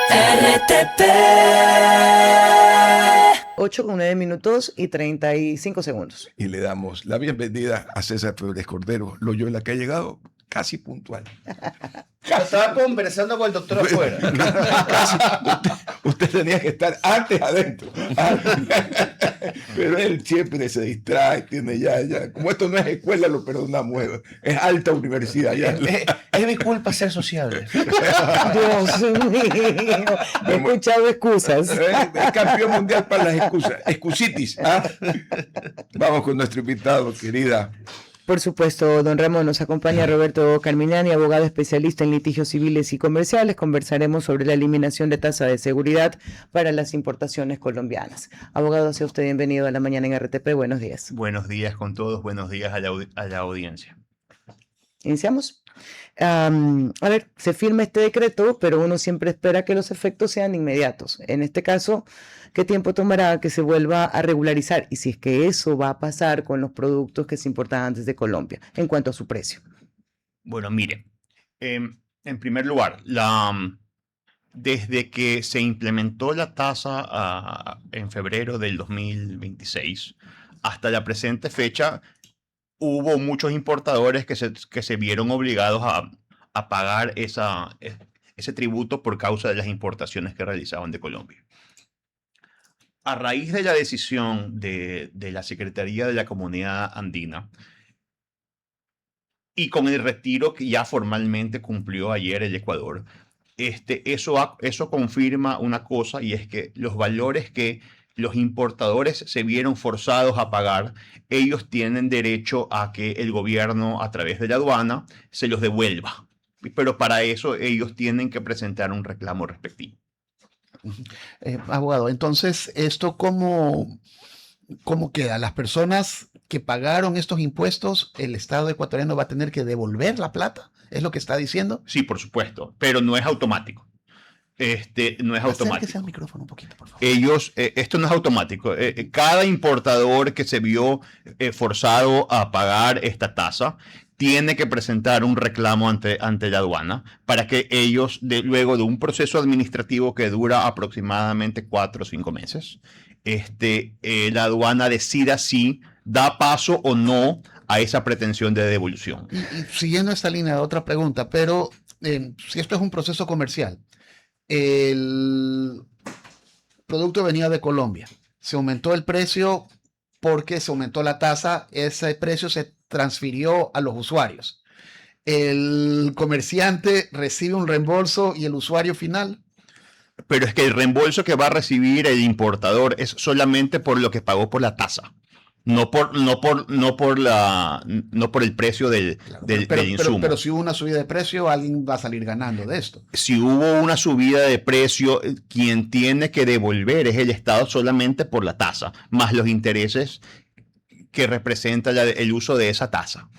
RTP. 8:09 y 35 segundos. Y le damos la bienvenida a César Flores Cordero Loyola, que ha llegado casi puntual. Estaba conversando con el doctor afuera. Casi. Usted tenía que estar antes adentro. Pero él siempre se distrae, tiene ya. Como esto no es escuela, lo perdonamos. Es alta universidad. Ya. Es mi culpa ser sociable. Dios mío, he escuchado excusas. Es campeón mundial para las excusas. Excusitis. Vamos con nuestro invitado, querida. Por supuesto, don Ramón, nos acompaña Roberto Carmignani, abogado especialista en litigios civiles y comerciales. Conversaremos sobre la eliminación de tasa de seguridad para las importaciones colombianas. Abogado, sea usted bienvenido a la mañana en RTP. Buenos días. Buenos días con todos, buenos días a la audiencia. ¿Iniciamos? A ver, se firma este decreto, pero uno siempre espera que los efectos sean inmediatos. En este caso, ¿qué tiempo tomará que se vuelva a regularizar? Y si es que eso va a pasar con los productos que se importaban desde Colombia en cuanto a su precio. Bueno, mire, en primer lugar, desde que se implementó la tasa en febrero del 2026 hasta la presente fecha, hubo muchos importadores que se vieron obligados a pagar ese tributo por causa de las importaciones que realizaban de Colombia. A raíz de la decisión de la Secretaría de la Comunidad Andina y con el retiro que ya formalmente cumplió ayer el Ecuador, eso confirma una cosa, y es que los valores que los importadores se vieron forzados a pagar, ellos tienen derecho a que el gobierno, a través de la aduana, se los devuelva. Pero para eso ellos tienen que presentar un reclamo respectivo. Abogado, entonces, ¿esto cómo queda? ¿Las personas que pagaron estos impuestos, el Estado ecuatoriano va a tener que devolver la plata? ¿Es lo que está diciendo? Sí, por supuesto, pero no es automático. No es automático. Acérquese al micrófono un poquito, por favor. Esto no es automático. Cada importador que se vio forzado a pagar esta tasa tiene que presentar un reclamo ante la aduana para que ellos, luego de un proceso administrativo que dura aproximadamente 4 o 5 meses, la aduana decida si da paso o no a esa pretensión de devolución. Y siguiendo esta línea, otra pregunta, pero si esto es un proceso comercial, el producto venía de Colombia, se aumentó el precio porque se aumentó la tasa, ese precio se transfirió a los usuarios. ¿El comerciante recibe un reembolso y el usuario final? Pero es que el reembolso que va a recibir el importador es solamente por lo que pagó por la tasa. No por el precio del insumo. Pero si hubo una subida de precio, alguien va a salir ganando de esto. Si hubo una subida de precio, quien tiene que devolver es el Estado solamente por la tasa, más los intereses que representa el uso de esa tasa.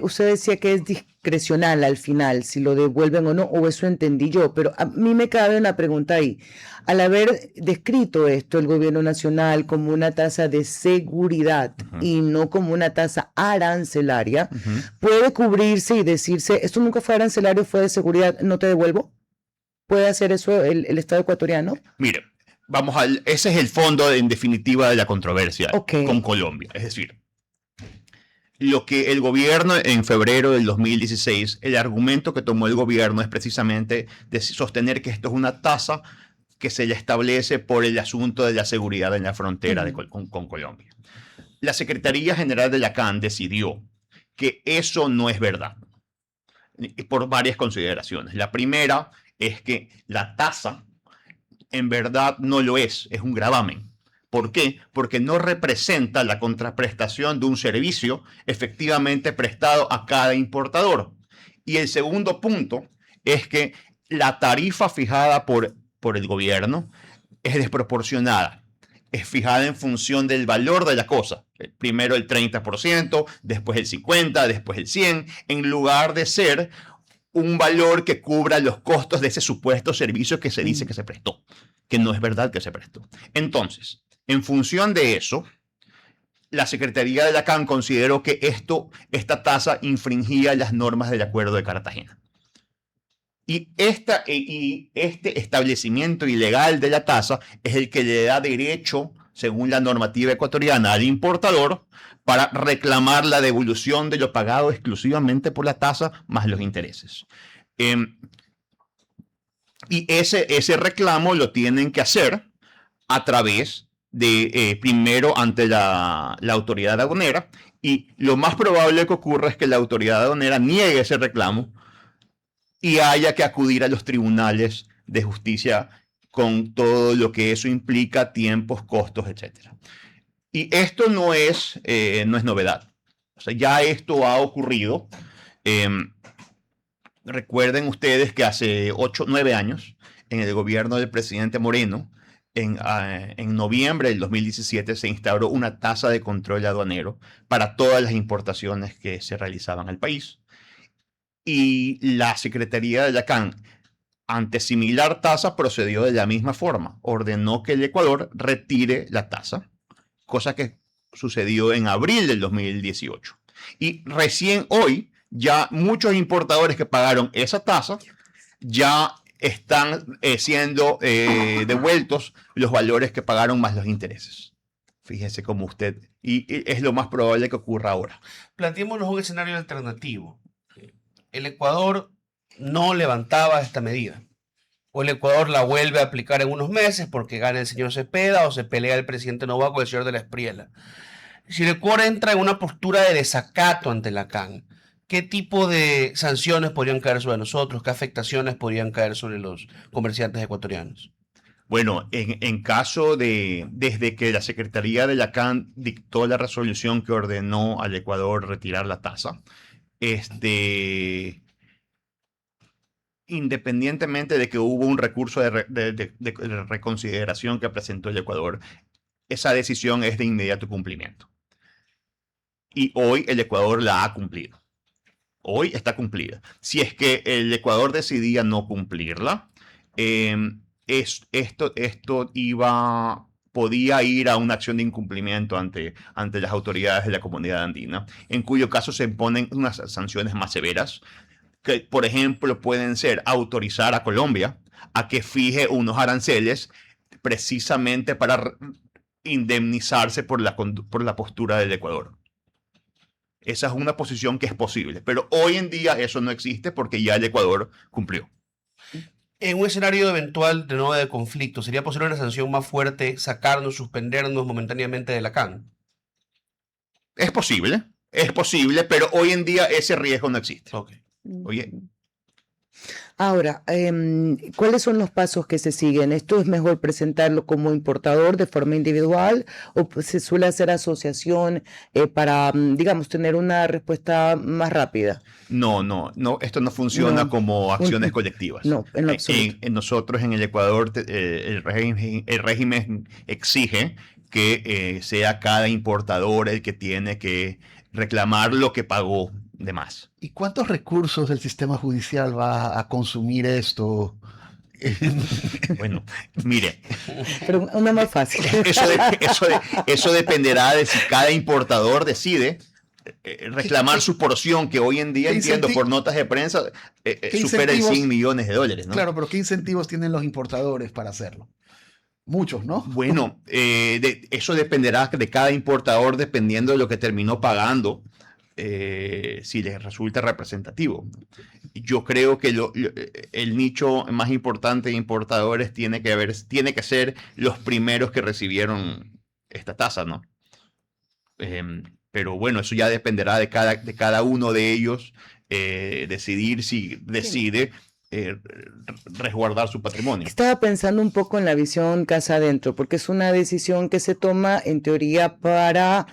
Usted decía que es discrecional al final, si lo devuelven o no, o eso entendí yo, pero a mí me cabe una pregunta ahí. Al haber descrito esto el gobierno nacional como una tasa de seguridad y no como una tasa arancelaria, ¿puede cubrirse y decirse, esto nunca fue arancelario, fue de seguridad, no te devuelvo? ¿Puede hacer eso el Estado ecuatoriano? Mire, ese es el fondo en definitiva de la controversia con Colombia. Es decir, lo que el gobierno en febrero del 2016, el argumento que tomó el gobierno es precisamente de sostener que esto es una tasa que se le establece por el asunto de la seguridad en la frontera con Colombia. La Secretaría General de la CAN decidió que eso no es verdad, por varias consideraciones. La primera es que la tasa en verdad no lo es un gravamen. ¿Por qué? Porque no representa la contraprestación de un servicio efectivamente prestado a cada importador. Y el segundo punto es que la tarifa fijada por el gobierno es desproporcionada. Es fijada en función del valor de la cosa. Primero el 30%, después el 50%, después el 100%, en lugar de ser un valor que cubra los costos de ese supuesto servicio que se dice que se prestó, que no es verdad que se prestó. Entonces, en función de eso, la Secretaría de la CAN consideró que esta tasa infringía las normas del Acuerdo de Cartagena. Y este establecimiento ilegal de la tasa es el que le da derecho, según la normativa ecuatoriana, al importador para reclamar la devolución de lo pagado exclusivamente por la tasa más los intereses. Y ese reclamo lo tienen que hacer a través de, primero, ante la autoridad aduanera, y lo más probable que ocurra es que la autoridad aduanera niegue ese reclamo y haya que acudir a los tribunales de justicia con todo lo que eso implica, tiempos, costos, etc. Y esto no es novedad. O sea, ya esto ha ocurrido. Recuerden ustedes que hace 8 o 9 años, en el gobierno del presidente Moreno, en noviembre del 2017 se instauró una tasa de control aduanero para todas las importaciones que se realizaban al país. Y la Secretaría de la CAN, ante similar tasa, procedió de la misma forma. Ordenó que el Ecuador retire la tasa, cosa que sucedió en abril del 2018. Y recién hoy, ya muchos importadores que pagaron esa tasa ya están siendo devueltos los valores que pagaron más los intereses. Fíjese cómo usted, y es lo más probable que ocurra ahora. Planteémonos un escenario alternativo. El Ecuador no levantaba esta medida, o el Ecuador la vuelve a aplicar en unos meses porque gana el señor Cepeda o se pelea el presidente Noboa con el señor de la Espriella. Si el Ecuador entra en una postura de desacato ante la CAN, ¿qué tipo de sanciones podrían caer sobre nosotros? ¿Qué afectaciones podrían caer sobre los comerciantes ecuatorianos? Bueno, en caso desde que la Secretaría de la CAN dictó la resolución que ordenó al Ecuador retirar la tasa, independientemente de que hubo un recurso de reconsideración que presentó el Ecuador, esa decisión es de inmediato cumplimiento. Y hoy el Ecuador la ha cumplido. Hoy está cumplida. Si es que el Ecuador decidía no cumplirla, esto podía ir a una acción de incumplimiento ante las autoridades de la comunidad andina, en cuyo caso se imponen unas sanciones más severas, que por ejemplo pueden ser autorizar a Colombia a que fije unos aranceles precisamente para indemnizarse por la postura del Ecuador. Esa es una posición que es posible, pero hoy en día eso no existe porque ya el Ecuador cumplió. En un escenario eventual de nuevo de conflicto, ¿sería posible una sanción más fuerte, sacarnos, suspendernos momentáneamente de la CAN? Es posible, pero hoy en día ese riesgo no existe. Okay. Oye. Ahora, ¿cuáles son los pasos que se siguen? ¿Esto es mejor presentarlo como importador de forma individual o se suele hacer asociación para, digamos, tener una respuesta más rápida? No, esto no funciona como acciones colectivas. No, en lo absoluto. Nosotros en el Ecuador el régimen exige que sea cada importador el que tiene que reclamar lo que pagó de más. ¿Y cuántos recursos del sistema judicial va a consumir esto? Bueno, mire. Pero una más fácil. Eso dependerá de si cada importador decide reclamar su porción, que hoy en día, entiendo por notas de prensa, supera el 100 millones de dólares, ¿no? Claro, pero ¿qué incentivos tienen los importadores para hacerlo? Muchos, ¿no? Bueno, eso dependerá de cada importador, dependiendo de lo que terminó pagando. Si les resulta representativo. Yo creo que el nicho más importante de importadores tiene que ser los primeros que recibieron esta tasa, ¿no? Pero bueno, eso ya dependerá de cada uno de ellos decidir si decide resguardar su patrimonio. Estaba pensando un poco en la visión casa adentro, porque es una decisión que se toma en teoría para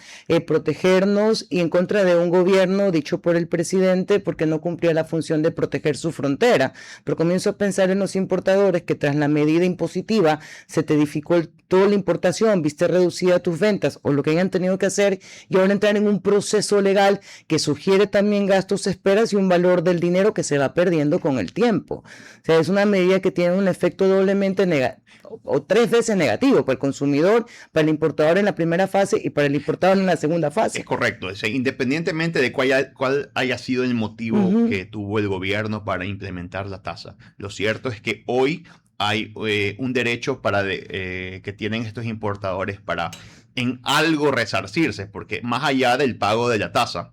protegernos y en contra de un gobierno dicho por el presidente porque no cumplía la función de proteger su frontera. Pero comienzo a pensar en los importadores que tras la medida impositiva se te dificultó toda la importación, viste reducida tus ventas o lo que hayan tenido que hacer y ahora entrar en un proceso legal que sugiere también gastos, esperas y un valor del dinero que se va perdiendo con el tiempo. tiempo. O sea, es una medida que tiene un efecto doblemente negativo o 3 veces negativo para el consumidor, para el importador en la primera fase y para el importador en la segunda fase. Es correcto. Independientemente de cuál haya sido el motivo que tuvo el gobierno para implementar la tasa, lo cierto es que hoy hay un derecho que tienen estos importadores para en algo resarcirse, porque más allá del pago de la tasa,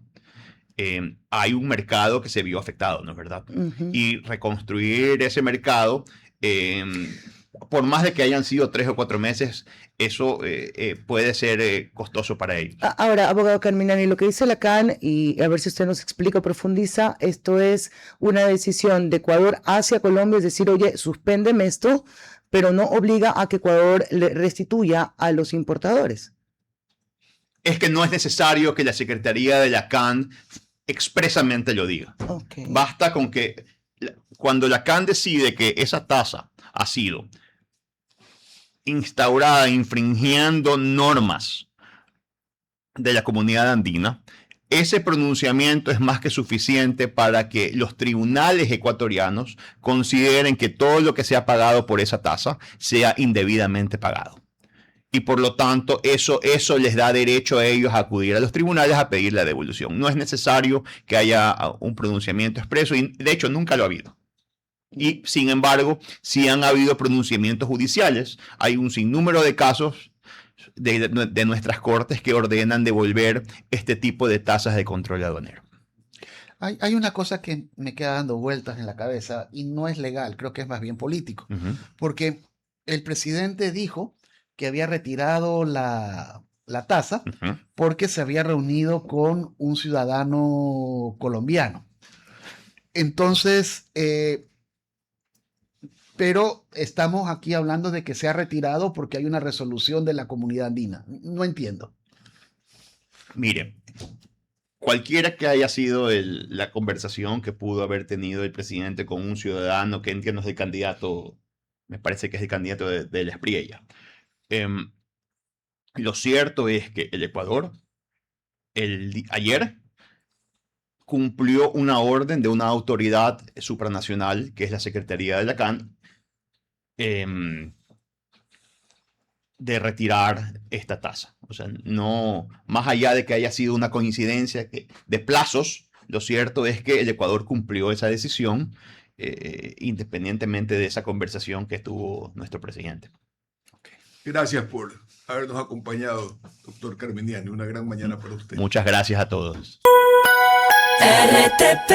hay un mercado que se vio afectado, ¿no es verdad? Y reconstruir ese mercado, por más de que hayan sido 3 o 4 meses, eso puede ser costoso para ellos. Ahora, abogado Carminani, lo que dice la CAN, y a ver si usted nos explica o profundiza, esto es una decisión de Ecuador hacia Colombia, es decir, oye, suspéndeme esto, pero no obliga a que Ecuador le restituya a los importadores. Es que no es necesario que la Secretaría de la CAN expresamente lo diga. Okay. Basta con que cuando la CAN decide que esa tasa ha sido instaurada infringiendo normas de la comunidad andina, ese pronunciamiento es más que suficiente para que los tribunales ecuatorianos consideren que todo lo que se ha pagado por esa tasa sea indebidamente pagado. Y por lo tanto, eso les da derecho a ellos a acudir a los tribunales a pedir la devolución. No es necesario que haya un pronunciamiento expreso y de hecho nunca lo ha habido. Y sin embargo, sí han habido pronunciamientos judiciales. Hay un sinnúmero de casos de nuestras cortes que ordenan devolver este tipo de tasas de control aduanero. Hay una cosa que me queda dando vueltas en la cabeza y no es legal, creo que es más bien político. Porque el presidente dijo que había retirado la tasa porque se había reunido con un ciudadano colombiano. Entonces, pero estamos aquí hablando de que se ha retirado porque hay una resolución de la comunidad andina. No entiendo. Mire, cualquiera que haya sido la conversación que pudo haber tenido el presidente con un ciudadano que entiendo es el candidato, me parece que es el candidato de la Espriella. Lo cierto es que el Ecuador ayer cumplió una orden de una autoridad supranacional, que es la Secretaría de la CAN, de retirar esta tasa. O sea, no, más allá de que haya sido una coincidencia de plazos, lo cierto es que el Ecuador cumplió esa decisión independientemente de esa conversación que tuvo nuestro presidente. Gracias por habernos acompañado, doctor Carminani. Una gran mañana para usted. Muchas gracias a todos. RTP